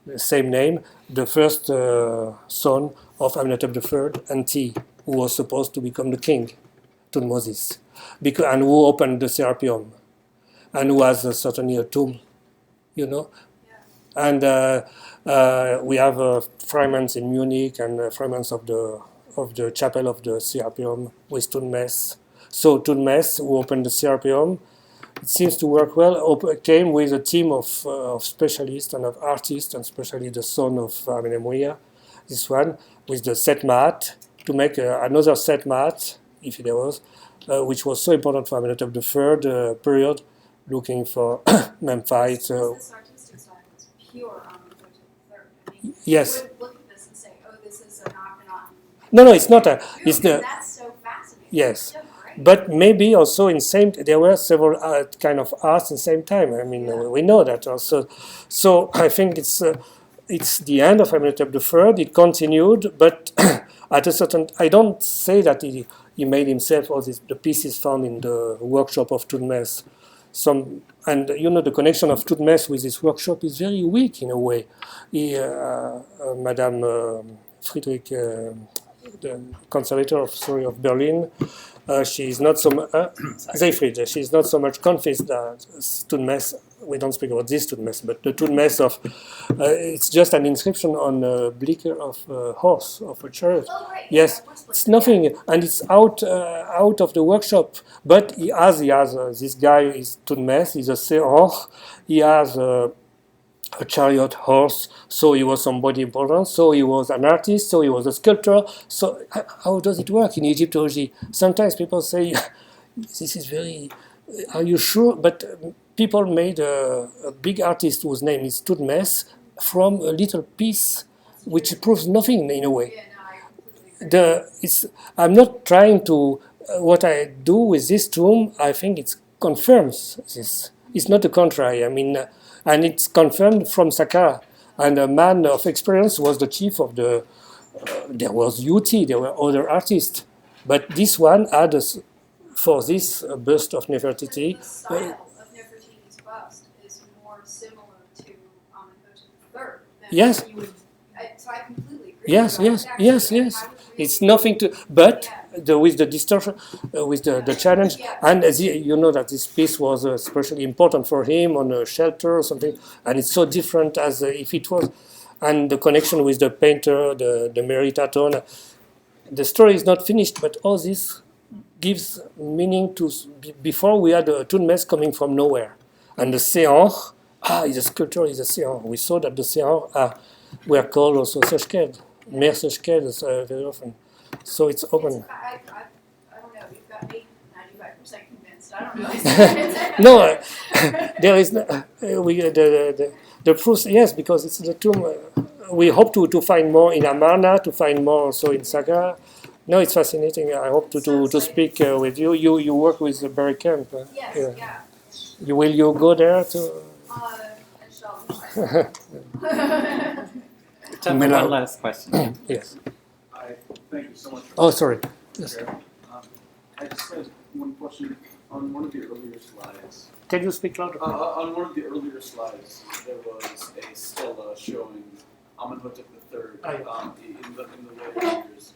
the same name, the first son of Amenhotep III, Anti, who was supposed to become the king, Thutmose, and who opened the Serapeum, and who has certainly a tomb, you know. And we have fragments in Munich and fragments of the chapel of the Serapeum with Thutmose. So Thutmose, who opened the Serapeum, it seems to work well, came with a team of specialists and of artists, and especially the son of Amenemhuia, this one, with the set mat, to make another set mat, if there was, which was so important for Amenhotep III period, looking for Memphis. So this artistic style was pure on the III. I mean, Yes. you would look at this and say, oh, this is an Akhenaten. No, it's not a. It's the. That's so fascinating. Yes. So great. But maybe also in same, there were several kind of arts in the same time. I mean, we know that also. So I think it's the end of Amenhotep III. It continued, but at a certain, I don't say that he made himself all the pieces found in the workshop of Thutmose. And you know, the connection of Thutmose with this workshop is very weak in a way. Madame Friedrich, the conservator of Berlin, she is not so Seyfried. She is not so much convinced that Thutmose. We don't speak about this Thutmose, but the Thutmose of it's just an inscription on a blicker of a horse of a chariot. Oh, right. Yes, Yeah, it's nothing, and it's out of the workshop. But he has this guy is Thutmose. He's a Seor. He has a chariot horse, so he was somebody important, so he was an artist, so he was a sculptor. So how does it work in Egyptology? Sometimes people say, this is very, are you sure? But people made a big artist whose name is Thutmose from a little piece, which proves nothing in a way. Yeah, no, I completely agree. I'm not trying to, what I do with this tomb, I think it confirms this. It's not the contrary. I mean, and it's confirmed from Saqqara. And a man of experience was the chief of the, there was UT, there were other artists. But this one had, for this bust of Nefertiti, The style of Nefertiti's bust is Yes. You would, so I completely agree. Yes, So I was yes, actually yes, like, yes. I was really- It's nothing to, but Yeah. with the distortion, with the challenge, Yeah. and you know that this piece was especially important for him on a shelter or something, and it's so different as if it was, and the connection with the painter, the Meritaton. The story is not finished, but all this gives meaning to. Before we had a Thutmose coming from nowhere, and the séance, is a sculpture, is a séance. We saw that the séance were called also Sechked, Mer Sechked very often. So it's open. I don't know. You've got me 95% convinced. I don't know. No, there is no, the proof. Yes, because it's the tomb. We hope to find more in Amarna, to find more also in Saqqara. No, it's fascinating. I hope to speak with you. You work with Barry Camp. Yes. Yeah. Yeah. Will you go there to? Inshallah. Time for one last question. Yes. Thank you so much. Oh, sorry. Yes. I just had one question on one of the earlier slides. Can you speak louder? On one of the earlier slides, there was a stela showing Amenhotep III in the later years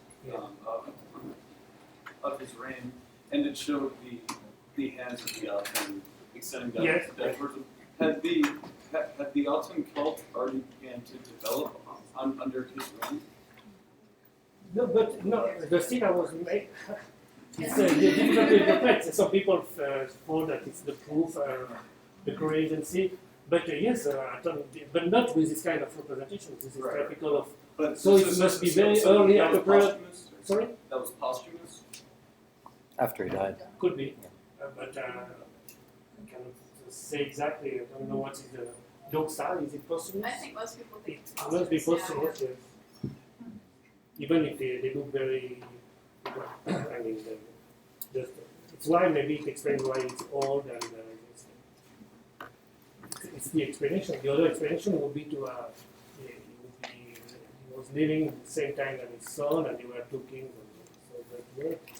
of his reign, and it showed the hands of the Altan extending down Yes. towards him. Had the Altan cult already began to develop under his reign? No, but no, the scene I was made. It's difficult to interpret. Some people thought that it's the proof, the creagency. But yes, but not with this kind of representation. This is typical of. But So it must be very early at the period. Sorry? That was posthumous? After he died. Could be. But I cannot say exactly. I don't know what is the dog style. Is it posthumous? I think most people think it's It must be posthumous, posthumous, yes. Even if they look very. I mean, it's why maybe it explains why it's old and it's the explanation. The other explanation would be he was living at the same time as his son, and they were two kings. So that worked.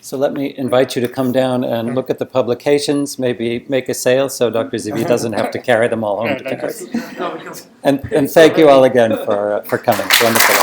So let me invite you to come down and look at the publications, maybe make a sale so Dr. Zivie doesn't have to carry them all home to carry. And thank you all again for coming. Wonderful.